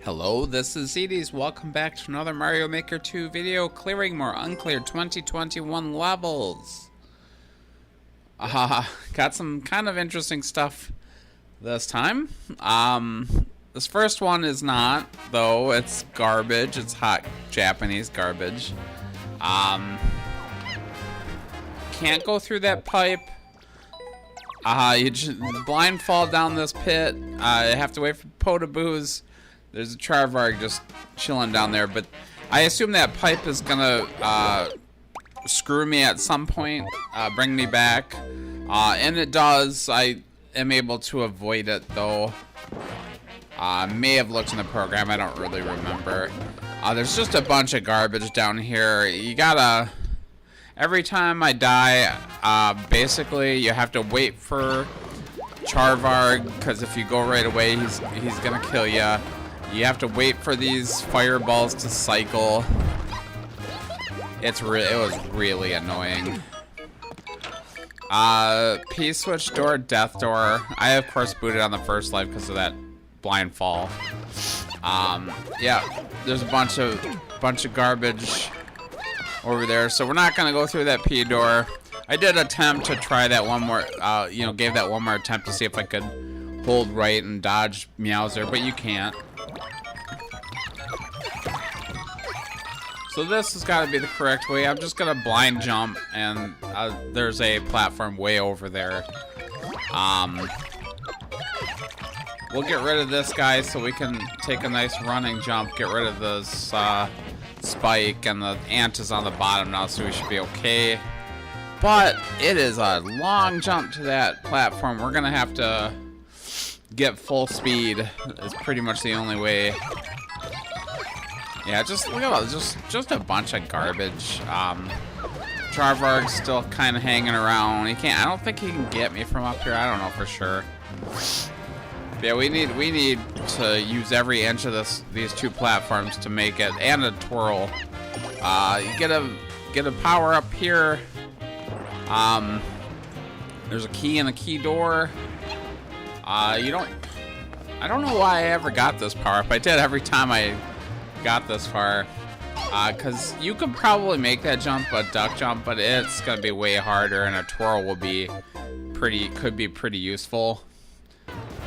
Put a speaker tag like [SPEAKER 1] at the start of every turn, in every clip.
[SPEAKER 1] Hello, this is Zedis. Welcome back to another Mario Maker 2 video, clearing more Uncleared 2021 levels. Got some kind of interesting stuff this time. This first one is not, though. It's garbage. It's hot Japanese garbage. Can't go through that pipe. You just blind fall down this pit. You have to wait for Potaboos. There's a Charvarg just chilling down there, but I assume that pipe is gonna screw me at some point, bring me back, and it does. I am able to avoid it, though. May have looked in the program, I don't really remember. There's just a bunch of garbage down here. You gotta, every time I die, basically you have to wait for Charvarg, because if you go right away, he's gonna kill you. You have to wait for these fireballs to cycle. It was really annoying. P-switch door, death door. I of course booted on the first life because of that blind fall. Yeah, there's a bunch of garbage over there, so we're not gonna go through that P door. I did attempt to try that one more, gave that one more attempt to see if I could hold right and dodge Meowser, but you can't. So this has got to be the correct way. I'm just going to blind jump, and there's a platform way over there. We'll get rid of this guy so we can take a nice running jump, get rid of this spike, and the ant is on the bottom now, so we should be okay. But it is a long jump to that platform. We're going to have to get full speed. It's pretty much the only way. Yeah, just look at just a bunch of garbage. Charvarg's still kind of hanging around. I don't think he can get me from up here. I don't know for sure. But yeah, we need to use every inch of these two platforms to make it, and a twirl. You get a power up here. There's a key in the key door. I don't know why I ever got this power up. I did every time I got this far, because you could probably make that jump, a duck jump, but it's gonna be way harder, and a twirl will be could be pretty useful.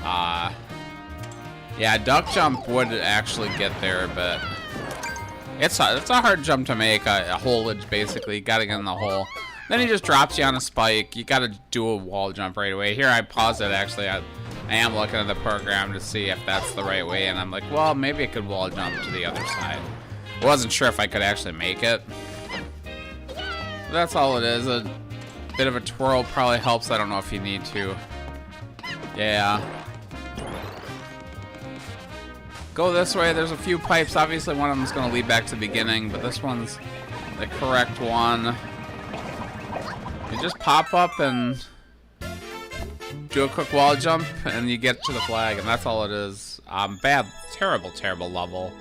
[SPEAKER 1] Yeah, duck jump would actually get there, but it's a hard jump to make. A holage, basically. You gotta get in the hole. Then he just drops you on a spike. You gotta do a wall jump right away. Here, I pause it, actually. I am looking at the program to see if that's the right way, and I'm like, well, maybe I could wall jump to the other side. I wasn't sure if I could actually make it. That's all it is. A bit of a twirl probably helps. I don't know if you need to. Yeah. Go this way. There's a few pipes. Obviously, one of them is going to lead back to the beginning, but this one's the correct one. You just pop up and do a quick wall jump, and you get to the flag, and that's all it is. Bad, terrible level.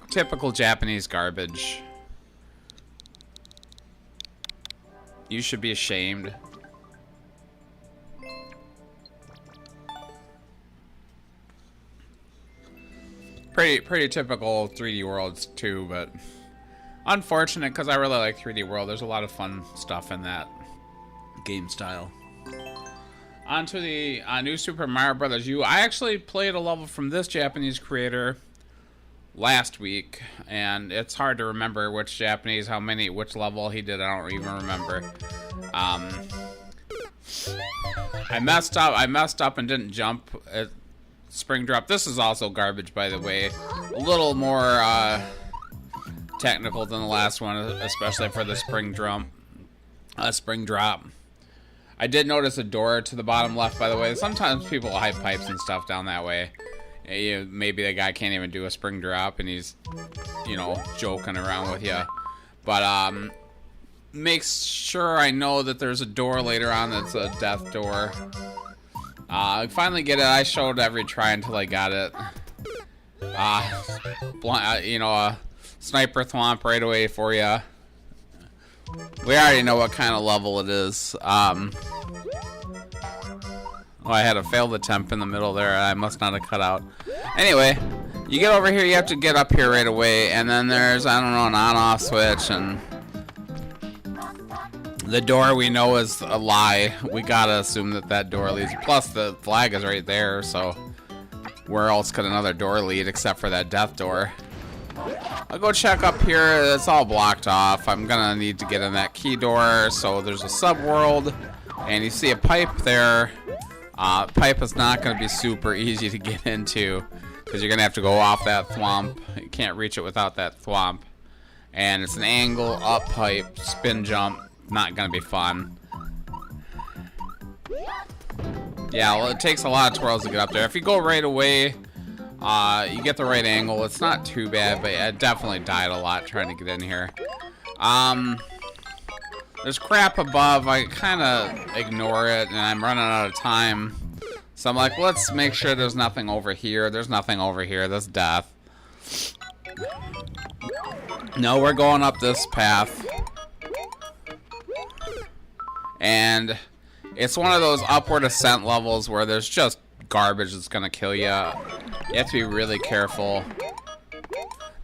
[SPEAKER 1] Typical Japanese garbage. You should be ashamed. Pretty typical 3D Worlds too, but unfortunate because I really like 3D World. There's a lot of fun stuff in that game style. On to the new Super Mario Bros. U. I actually played a level from this Japanese creator last week, and it's hard to remember which which level he did. I don't even remember. I messed up and didn't jump at Spring Drop. This is also garbage, by the way. A little more technical than the last one, especially for the Spring Drop. I did notice a door to the bottom left, by the way. Sometimes people hide pipes and stuff down that way. Maybe the guy can't even do a spring drop, and he's, joking around with you. But make sure I know that there's a door later on that's a death door. I finally get it. I showed every try until I got it. A sniper thwomp right away for you. We already know what kind of level it is. Oh, I had a failed attempt in the middle there. I must not have cut out. Anyway, you get over here, you have to get up here right away, and then there's, I don't know, an on-off switch, and the door we know is a lie. We gotta assume that that door leads. Plus, the flag is right there, so where else could another door lead except for that death door? I'll go check up here. It's all blocked off. I'm gonna need to get in that key door. So there's a sub-world, and you see a pipe there. Pipe is not gonna be super easy to get into because you're gonna have to go off that thwomp. You can't reach it without that thwomp. And it's an angle up pipe, spin jump. Not gonna be fun. Yeah, well, it takes a lot of twirls to get up there. If you go right away, you get the right angle. It's not too bad, but I definitely died a lot trying to get in here. There's crap above. I kind of ignore it, and I'm running out of time. So I'm like, let's make sure there's nothing over here. There's nothing over here. That's death. No, we're going up this path. And it's one of those upward ascent levels where there's just garbage that's gonna kill you. You have to be really careful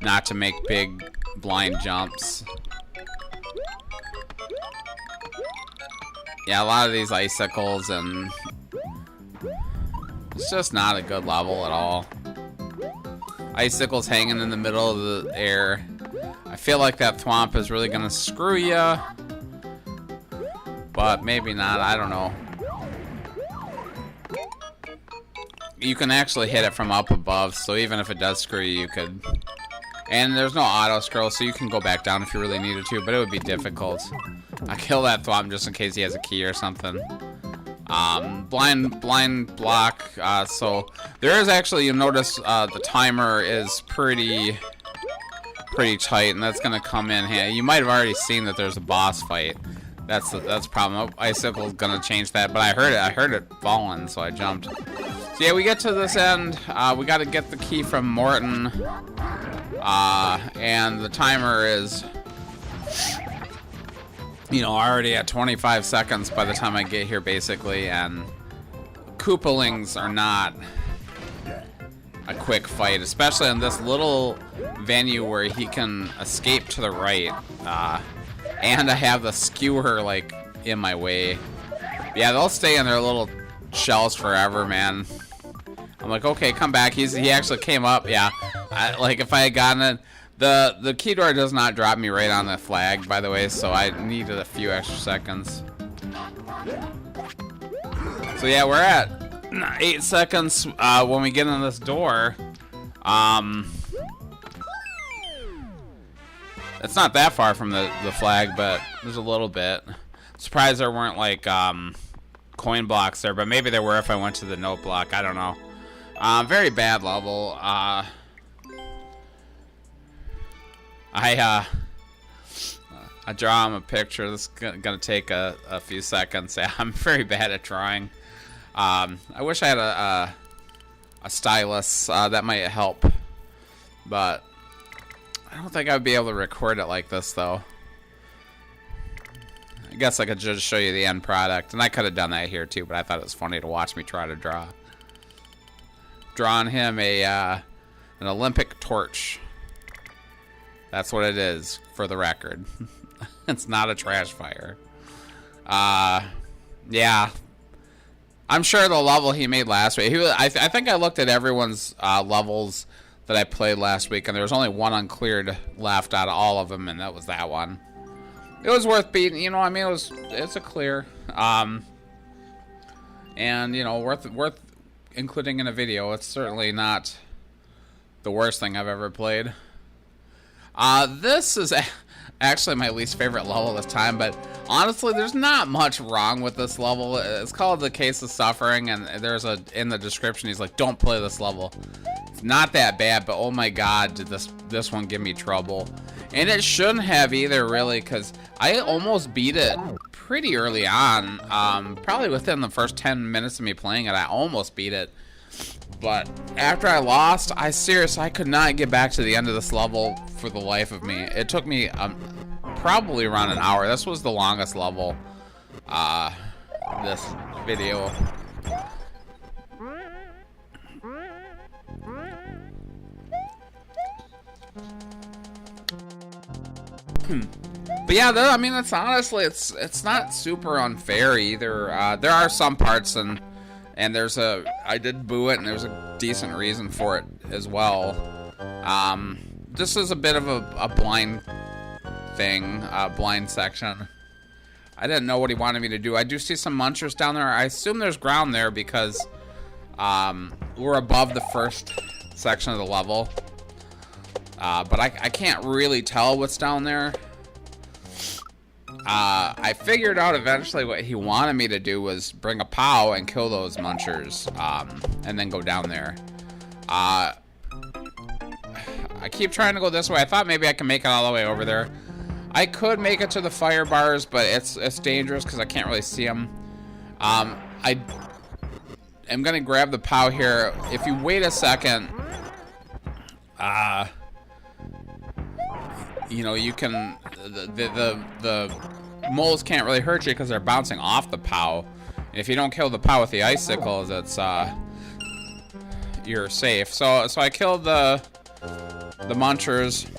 [SPEAKER 1] not to make big blind jumps. Yeah, a lot of these icicles, and it's just not a good level at all. Icicles hanging in the middle of the air. I feel like that thwomp is really gonna screw you. But maybe not, I don't know. You can actually hit it from up above, so even if it does screw you, you could. And there's no auto scroll, so you can go back down if you really needed to, but it would be difficult. I kill that thwomp just in case he has a key or something. Blind block, so there is actually, you'll notice the timer is pretty tight, and that's gonna come in handy. You might have already seen that there's a boss fight. That's the problem. Icicle's gonna change that, but I heard it falling, so I jumped. So yeah, we get to this end. We got to get the key from Morton, and the timer is, you know, already at 25 seconds by the time I get here, basically. And Koopalings are not a quick fight, especially in this little venue where he can escape to the right. And I have the skewer, like, in my way. Yeah, they'll stay in their little shells forever, man. I'm like, okay, come back. He actually came up, yeah. Like, if I had gotten it... The key door does not drop me right on the flag, by the way, so I needed a few extra seconds. So, yeah, we're at 8 seconds when we get in this door. It's not that far from the flag, but there's a little bit. Surprised there weren't, like, coin blocks there, but maybe there were if I went to the note block. I don't know. Very bad level. I draw him a picture. This is gonna take a few seconds. Yeah, I'm very bad at drawing. I wish I had a stylus. That might help, but I don't think I'd be able to record it like this, though. I guess I could just show you the end product, and I could have done that here too, but I thought it was funny to watch me try to draw. Drawing him an Olympic torch. That's what it is, for the record. It's not a trash fire. Yeah. I'm sure the level he made last week. I think I looked at everyone's levels that I played last week, and there was only one uncleared left out of all of them, and that was that one. It was worth beating, you know. I mean, it's a clear, and you know, worth including in a video. It's certainly not the worst thing I've ever played. This is actually my least favorite level this time, but honestly, there's not much wrong with this level. It's called The Case of Suffering, and there's in the description, he's like, don't play this level. It's not that bad, but oh my god, did this one give me trouble. And it shouldn't have either, really, because I almost beat it pretty early on. Probably within the first 10 minutes of me playing it, I almost beat it. But after I lost, I could not get back to the end of this level for the life of me. It took me probably around an hour. This was the longest level this video. But yeah, I mean, it's honestly, it's not super unfair either. There are some parts, and I did boo it, and there's a decent reason for it as well. This is a bit of a blind thing, blind section. I didn't know what he wanted me to do. I do see some munchers down there. I assume there's ground there because we're above the first section of the level. But I can't really tell what's down there. I figured out eventually what he wanted me to do was bring a POW and kill those munchers, and then go down there. I keep trying to go this way. I thought maybe I can make it all the way over there. I could make it to the fire bars, but it's dangerous because I can't really see them. I am gonna grab the POW here. If you wait a second, you know, you can, the moles can't really hurt you because they're bouncing off the POW. And if you don't kill the POW with the icicles, it's, you're safe. So I killed the munchers.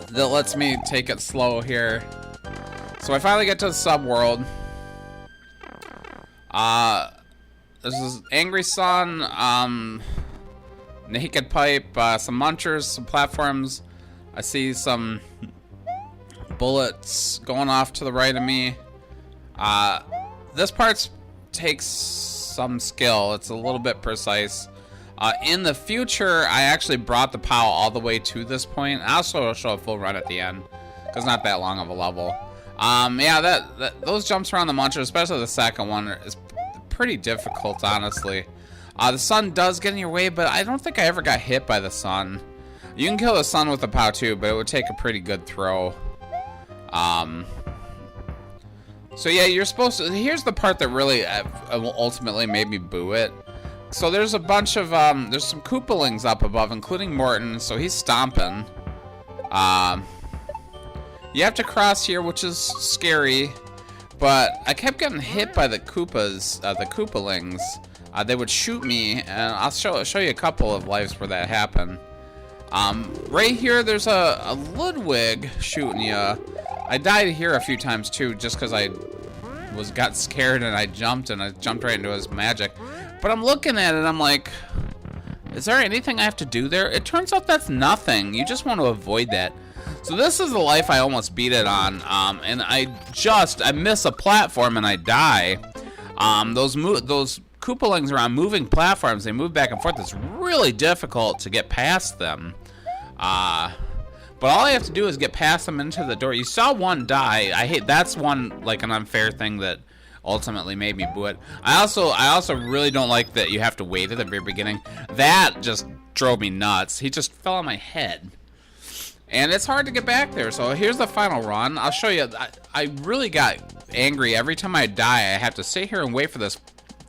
[SPEAKER 1] That lets me take it slow here. So I finally get to the subworld. This is Angry Sun, Naked Pipe, some munchers, some platforms. I see some bullets going off to the right of me. This part takes some skill. It's a little bit precise. In the future, I actually brought the POW all the way to this point. I'll show a full run at the end, because it's not that long of a level. Yeah, those jumps around the muncher, especially the second one, is pretty difficult, honestly. The sun does get in your way, but I don't think I ever got hit by the sun. You can kill the sun with the POW too, but it would take a pretty good throw. So yeah, you're supposed to... Here's the part that really ultimately made me boo it. So there's a bunch of, there's some Koopalings up above, including Morton, so he's stomping. You have to cross here, which is scary, but I kept getting hit by the Koopalings. They would shoot me, and I'll show you a couple of lives where that happened. Right here, there's a Ludwig shooting you. I died here a few times too, just because I got scared and I jumped right into his magic. But I'm looking at it, I'm like, is there anything I have to do there? It turns out that's nothing. You just want to avoid that. So this is the life I almost beat it on, and I miss a platform and I die. Those Koopalings are on moving platforms. They move back and forth. It's really difficult to get past them. But all I have to do is get past them into the door. You saw one die. That's one, like, an unfair thing that ultimately made me boo it. I also really don't like that you have to wait at the very beginning. That just drove me nuts. He just fell on my head. And it's hard to get back there. So here's the final run. I'll show you. I really got angry. Every time I die, I have to sit here and wait for this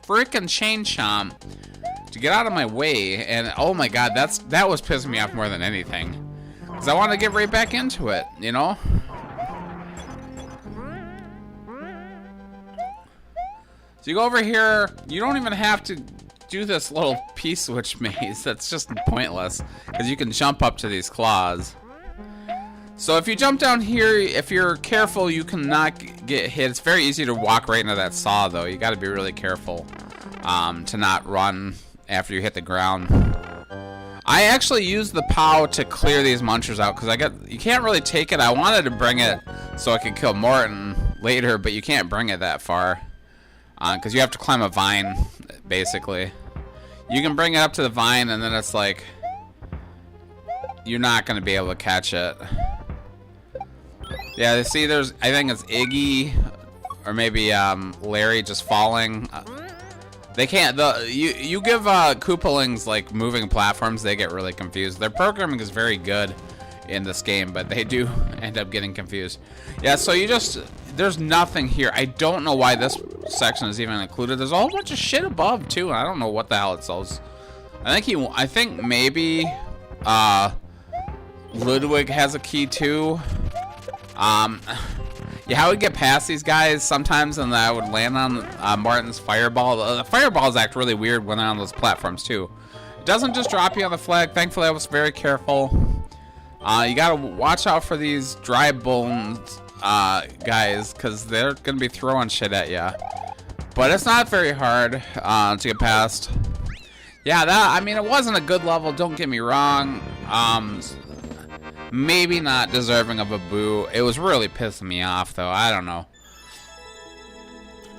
[SPEAKER 1] freaking chain chomp to get out of my way. And oh my god, that was pissing me off more than anything. Because I want to get right back into it, you know? So you go over here, you don't even have to do this little P-switch maze. That's just pointless, because you can jump up to these claws. So if you jump down here, if you're careful, you cannot get hit. It's very easy to walk right into that saw, though. You got to be really careful to not run after you hit the ground. I actually used the POW to clear these munchers out, because you can't really take it. I wanted to bring it so I could kill Morton later, but you can't bring it that far. Because you have to climb a vine, basically. You can bring it up to the vine, and then it's like, you're not going to be able to catch it. Yeah, see, I think it's Iggy, or maybe Larry just falling. They can't, you give Koopalings, like, moving platforms, they get really confused. Their programming is very good in this game, but they do end up getting confused. Yeah, so there's nothing here. I don't know why this section is even included. There's a whole bunch of shit above too, and I don't know what the hell it sells. I think maybe Ludwig has a key too. Yeah, I would get past these guys sometimes, and I would land on Martin's fireball. The fireballs act really weird when they're on those platforms too. It doesn't just drop you on the flag. Thankfully, I was very careful. You gotta watch out for these dry bones guys, because they're gonna be throwing shit at you. But it's not very hard to get past. Yeah, I mean, it wasn't a good level, don't get me wrong. Maybe not deserving of a boo. It was really pissing me off, though. I don't know.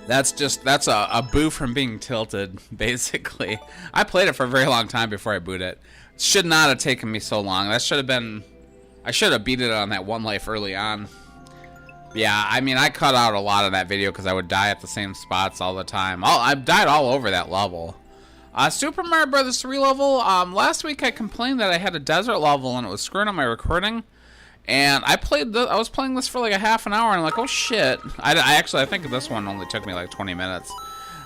[SPEAKER 1] That's a boo from being tilted, basically. I played it for a very long time before I booed it. It should not have taken me so long. That should have been... I should have beat it on that one life early on. Yeah, I mean, I cut out a lot of that video because I would die at the same spots all the time. I died all over that level. Super Mario Bros. 3 level, last week I complained that I had a desert level and it was screwing up my recording. And I was playing this for like a half an hour and I'm like, oh shit. I think this one only took me like 20 minutes.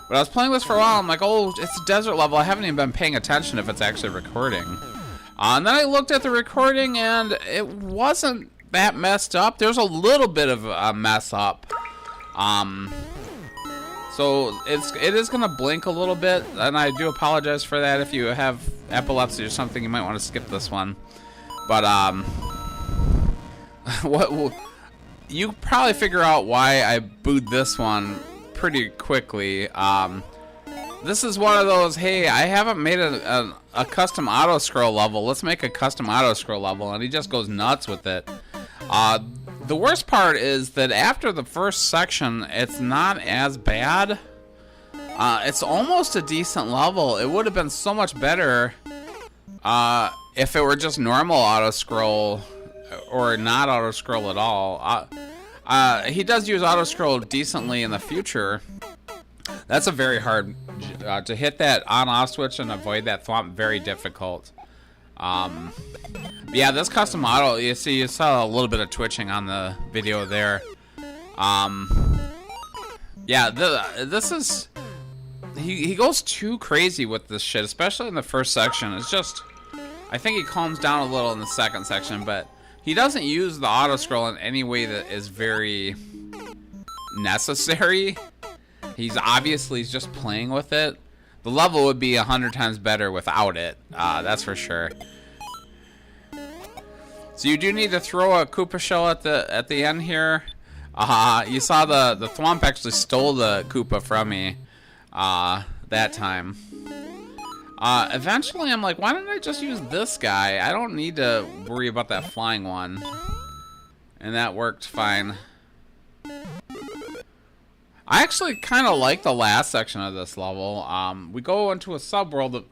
[SPEAKER 1] But I was playing this for a while, I'm like, oh, it's a desert level. I haven't even been paying attention if it's actually recording. And then I looked at the recording and it wasn't that messed up. There's a little bit of a mess up. So it is gonna blink a little bit, and I do apologize for that. If you have epilepsy or something, you might want to skip this one. But you probably figure out why I booed this one pretty quickly. This is one of those, hey, I haven't made a custom auto scroll level. Let's make a custom auto scroll level, and he just goes nuts with it. The worst part is that after the first section, it's not as bad. It's almost a decent level. It would have been so much better if it were just normal auto-scroll or not auto-scroll at all. He does use auto-scroll decently in the future. That's a very hard... to hit that on-off switch and avoid that thwomp, very difficult. Yeah, this custom auto, you saw a little bit of twitching on the video there. Yeah, this is... He goes too crazy with this shit, especially in the first section. It's just... I think he calms down a little in the second section, but he doesn't use the auto-scroll in any way that is very necessary. He's obviously just playing with it. The level would be 100 times better without it, that's for sure. So you do need to throw a Koopa shell at the end here. You saw the thwomp actually stole the Koopa from me that time. Eventually I'm like, why don't I just use this guy? I don't need to worry about that flying one. And that worked fine. I actually kind of like the last section of this level. We go into a subworld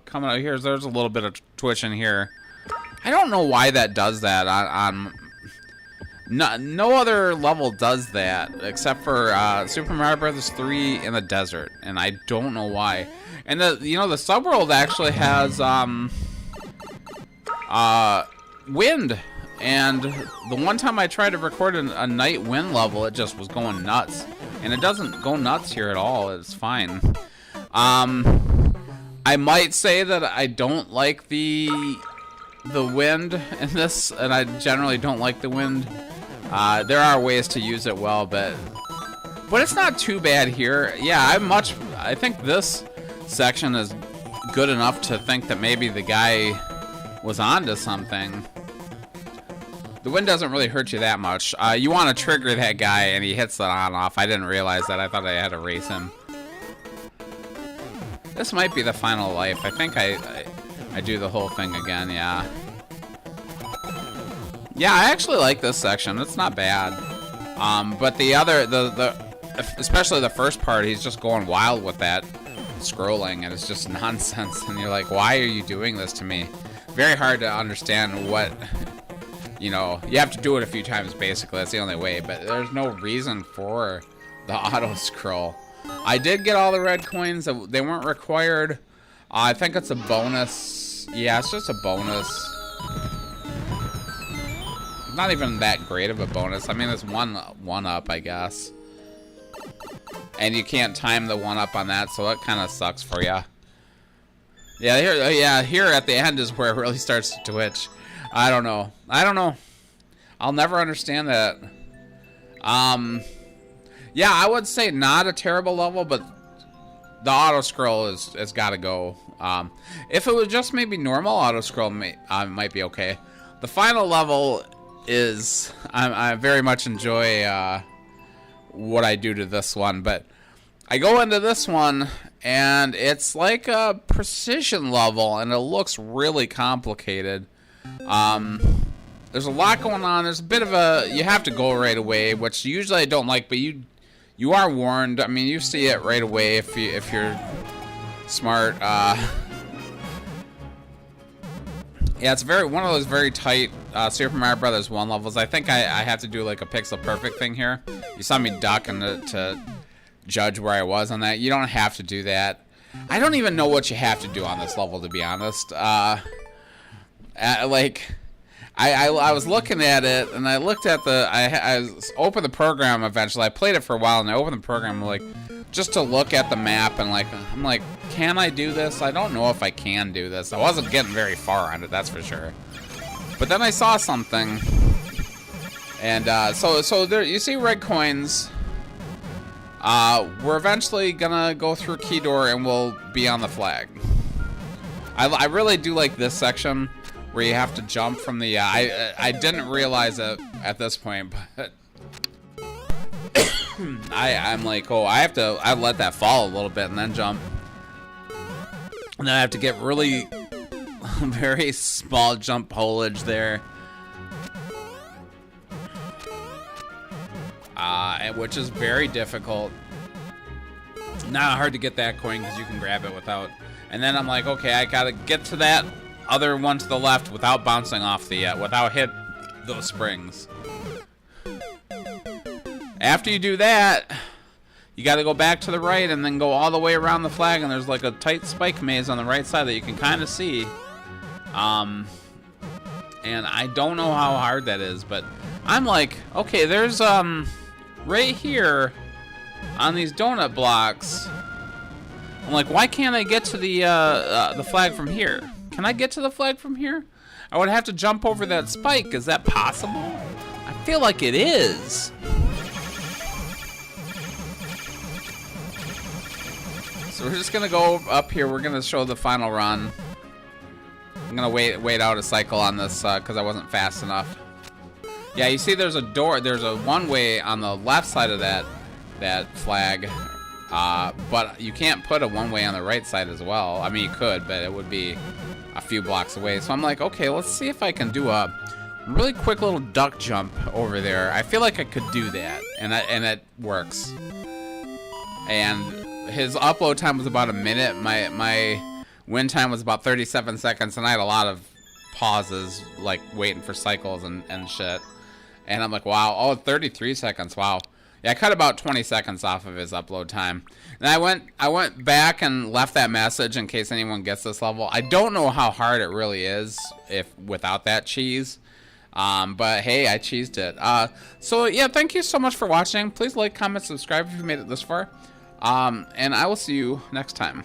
[SPEAKER 1] coming out here. There's a little bit of twitch in here. I don't know why that does that. No other level does that except for Super Mario Bros. 3 in the desert, and I don't know why. And the subworld actually has wind. And the one time I tried to record a night wind level, it just was going nuts. And it doesn't go nuts here at all. It's fine. I might say that I don't like the wind in this, and I generally don't like the wind. There are ways to use it well, but it's not too bad here. Yeah, I think this section is good enough to think that maybe the guy was onto something. The wind doesn't really hurt you that much. You want to trigger that guy and he hits the on-off. I didn't realize that. I thought I had to race him. This might be the final life. I think I do the whole thing again, yeah. Yeah, I actually like this section. It's not bad. But especially the first part, he's just going wild with that scrolling, and it's just nonsense. And you're like, why are you doing this to me? Very hard to understand what... You know, you have to do it a few times, basically. That's the only way. But there's no reason for the auto-scroll. I did get all the red coins. They weren't required. I think it's a bonus. Yeah, it's just a bonus. Not even that great of a bonus. I mean, it's one up, I guess. And you can't time the one up on that, so that kind of sucks for you. Yeah, here at the end is where it really starts to twitch. I don't know. I'll never understand that. Yeah, I would say not a terrible level, but the auto-scroll has got to go. If it was just maybe normal auto-scroll, might be okay. the final level is I very much enjoy what I do to this one, but I go into this one and it's like a precision level and it looks really complicated. There's a lot going on. There's a bit of a, you have to go right away, which usually I don't like, but you are warned. I mean, you see it right away if you're smart. Yeah, it's one of those very tight Super Mario Brothers 1 levels. I think I have to do like a pixel perfect thing here. You saw me duck and to judge where I was on that. You don't have to do that. I don't even know what you have to do on this level, to be honest. I was looking at it, and I looked at I opened the program eventually. I played it for a while, and I opened the program, like, just to look at the map, and, like, I'm like, can I do this? I don't know if I can do this. I wasn't getting very far on it, that's for sure. But then I saw something, and, so there, you see red coins. We're eventually gonna go through Key Door, and we'll be on the flag. I really do like this section, where you have to jump from the, I didn't realize it at this point, but I'm like, oh, I let that fall a little bit and then jump. And then I have to get really very small jump holage there. Which is very difficult. Not hard to get that coin because you can grab it without. And then I'm like, okay, I gotta get to that other one to the left without bouncing off the, without hit those springs. After you do that, you gotta go back to the right and then go all the way around the flag, and there's like a tight spike maze on the right side that you can kind of see. And I don't know how hard that is, but I'm like, okay, there's, right here on these donut blocks. I'm like, why can't I get to the flag from here? Can I get to the flag from here? I would have to jump over that spike. Is that possible? I feel like it is. So we're just gonna go up here. We're gonna show the final run. I'm gonna wait out a cycle on this because I wasn't fast enough. Yeah, you see there's a door, there's a one-way on the left side of that flag, but you can't put a one-way on the right side as well. I mean, you could, but it would be a few blocks away. So I'm like, okay, let's see if I can do a really quick little duck jump over there. I feel like I could do that, and it works. And his upload time was about a minute. My win time was about 37 seconds, and I had a lot of pauses, like waiting for cycles and shit. And I'm like, wow, oh, 33 seconds, wow. Yeah, I cut about 20 seconds off of his upload time. And I went back and left that message in case anyone gets this level. I don't know how hard it really is without that cheese. But hey, I cheesed it. So yeah, thank you so much for watching. Please like, comment, subscribe if you made it this far. And I will see you next time.